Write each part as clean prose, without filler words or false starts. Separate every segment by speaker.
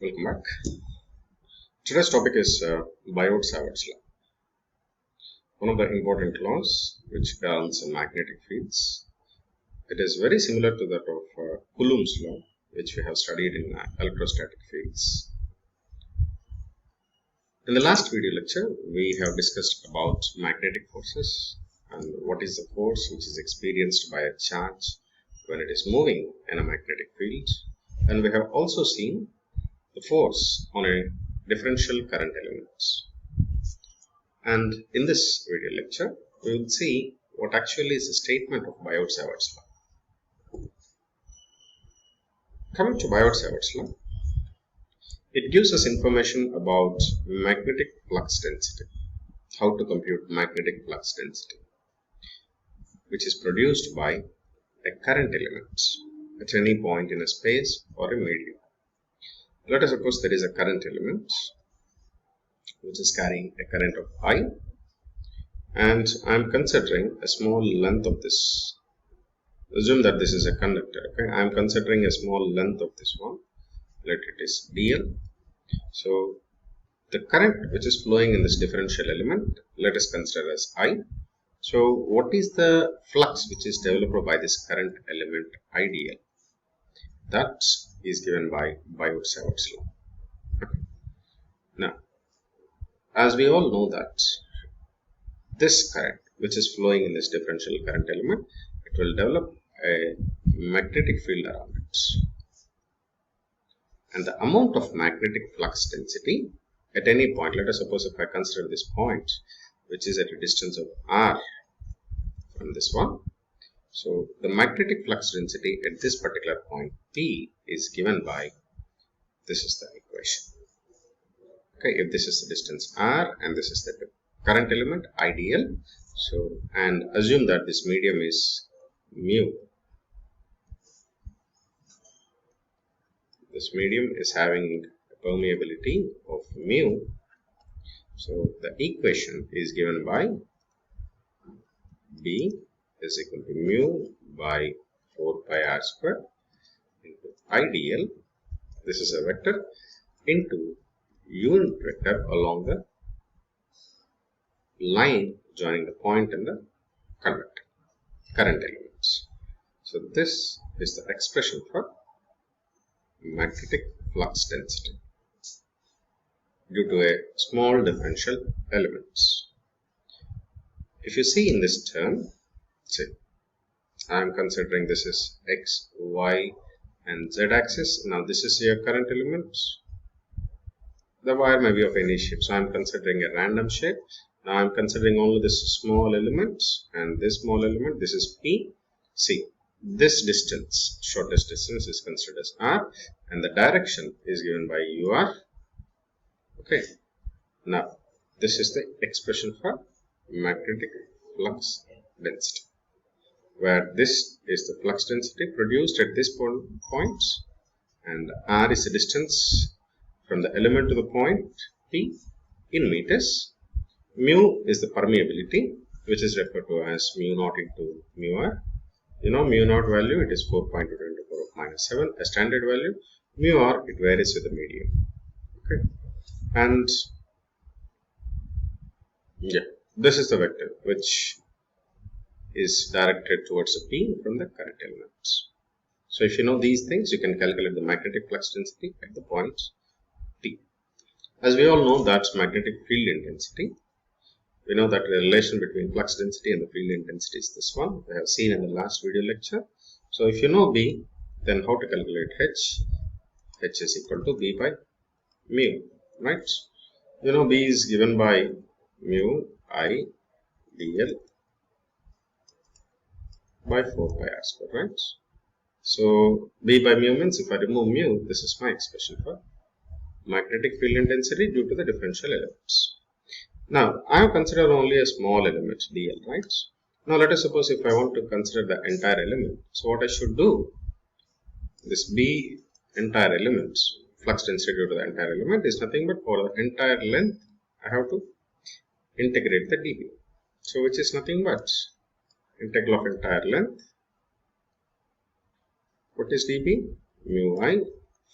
Speaker 1: Welcome back. Today's topic is Savart law, one of the important laws which governs magnetic fields. It is very similar to that of Coulomb's law, which we have studied in electrostatic fields. In the last video lecture, we have discussed about magnetic forces and what is the force which is experienced by a charge when it is moving in a magnetic field. And we have also seen the force on a differential current elements. And in this video lecture, we will see what actually is the statement of Savart's law. Coming to Savart's law, it gives us information about magnetic flux density, how to compute magnetic flux density, which is produced by a current element at any point in a space or a medium. Let us suppose there is a current element which is carrying a current of I, and I am considering a small length of this. Assume that this is a conductor. Okay, I am considering a small length of this one. Let it is dl. So the current which is flowing in this differential element, let us consider as I. So what is the flux which is developed by this current element IDL? That is given by Savart's law. Okay. Now, as we all know that this current which is flowing in this differential current element, it will develop a magnetic field around it. And the amount of magnetic flux density at any point, let us suppose if I consider this point which is at a distance of r from this one. So the magnetic flux density at this particular point P is given by, this is the equation. Okay, if this is the distance r and this is the current element IDL, so and assume that this medium is mu. This medium is having a permeability of mu. So the equation is given by B is equal to mu by 4 pi r square into IDL, this is a vector, into unit vector along the line joining the point and the conductor, current elements. So this is the expression for magnetic flux density due to a small differential elements. If you see in this term, say I am considering this is x, y and z axis. Now this is your current element. The wire may be of any shape, so I am considering a random shape. Now I am considering only this small element and this small element. This is P. See, this distance, shortest distance, is considered as r, and the direction is given by ur. Okay. Now this is the expression for magnetic flux density, where this is the flux density produced at this point, and r is the distance from the element to the point P in meters. Mu is the permeability, which is referred to as mu naught into mu r. You know mu naught value, it is 4.2 × 10⁻⁷, a standard value. Mu r, it varies with the medium. Okay, and yeah, this is the vector which is directed towards the P from the current elements. So if you know these things, you can calculate the magnetic flux density at the point P. As we all know that magnetic field intensity, we know that the relation between flux density and the field intensity is this one. We have seen in the last video lecture. So if you know B, then how to calculate H? H is equal to B by mu, right? You know B is given by mu I dl by 4 pi r square, right? So B by mu means if I remove mu, this is my expression for magnetic field intensity due to the differential elements. Now I have considered only a small element dl, right? Now let us suppose if I want to consider the entire element. So what I should do, this B entire element, flux density due to the entire element, is nothing but for the entire length I have to integrate the dB. So which is nothing but integral of entire length. What is dB? Mu I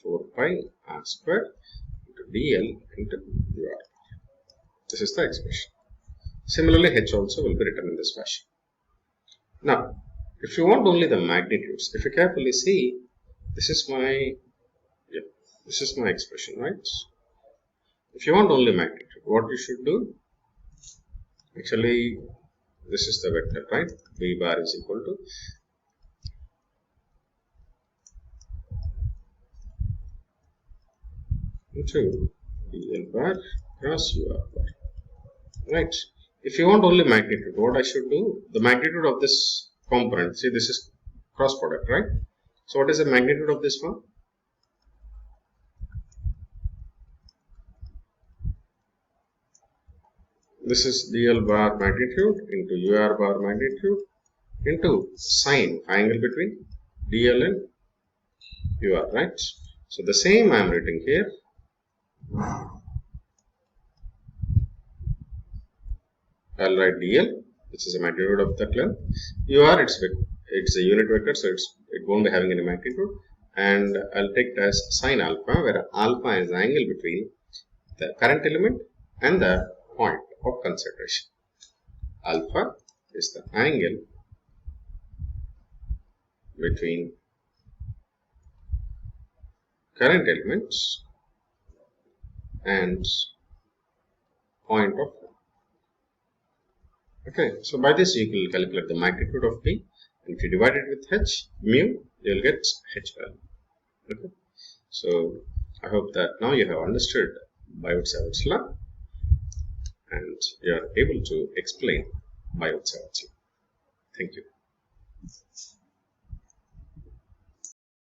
Speaker 1: 4 pi r square dl into ur. This is the expression. Similarly, h also will be written in this fashion. Now, if you want only the magnitudes, if you carefully see, this is my expression, right? If you want only magnitude, what you should do? Actually, this is the vector, right? V bar is equal to into dl bar cross ur bar, right? If you want only magnitude, what I should do? The magnitude of this component, see, this is cross product, right? So what is the magnitude of this one? This is dl bar magnitude into ur bar magnitude into sine angle between dl and ur, right? So the same I am writing here. I'll write dl, which is the magnitude of that length. Ur, it's a unit vector, so it won't be having any magnitude. And I'll take it as sine alpha, where alpha is the angle between the current element and the point of consideration. Alpha is the angle between current elements and point of. Okay, so by this you will calculate the magnitude of P, and if you divide it with h, mu, you will get h value. Okay, so I hope that now you have understood Biot-Savart's law and you are able to explain Biot-Savart's law. Thank you.